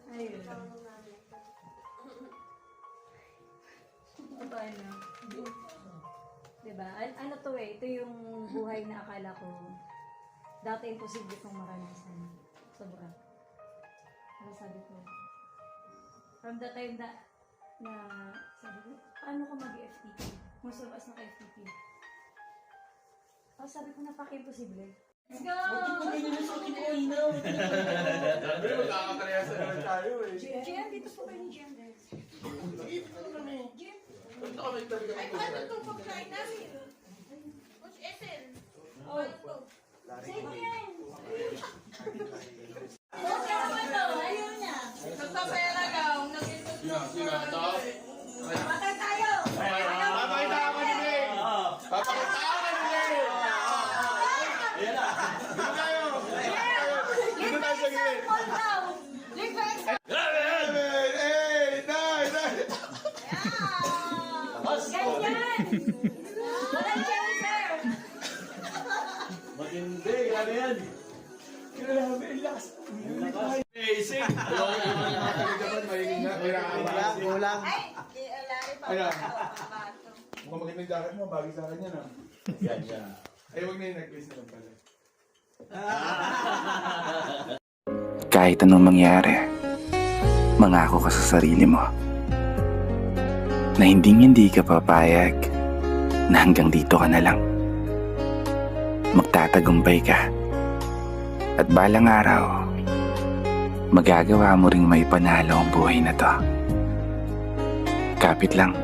Ayun. Paano? Diba? Ano to eh, ito yung buhay na akala ko dati imposible kong maranasan. Sobra. Ano sabi ko? From the time na sabi ko, paano ko mag-FTP? Most of us naka-FTP. Sabi ko, napaka-imposible. Let's go! Sabi mo, magkakakarehasa naman tayo eh. Jem, dito po kayo ni Jem. Sige, dito na kami. Jem. Ba't na kami talaga Ay, paano itong pagkain namin? What's Ethel? Oh, save mo yan! Okay naman to, ayaw niya. Nagpapayala daw. Sino? Ito? Patay tayo! Papakita ako ni May! Papakita ako ni May! Ayan na. Dito tayo! Dito tayo sa gilid! Fall down! Leave the example! Hey! Nay! Ganyan! Walang shelter! Matindi. Grabe yan. Grabe, ang lakas! Amazing. Kulang. Ay, alari pa. Ano? Bato. Mukhang magandang jacket mo, bagay sa akin yan ah. Yan siya. Ay, huwag na yung necklace na lang pala. Kahit anong mangyari, mangako ka sa sarili mo na hindi ka papayag na hanggang dito ka na lang. Magtatagumpay ka at balang araw, magagawa mo ring may panalo ang buhay na to. Kapit lang.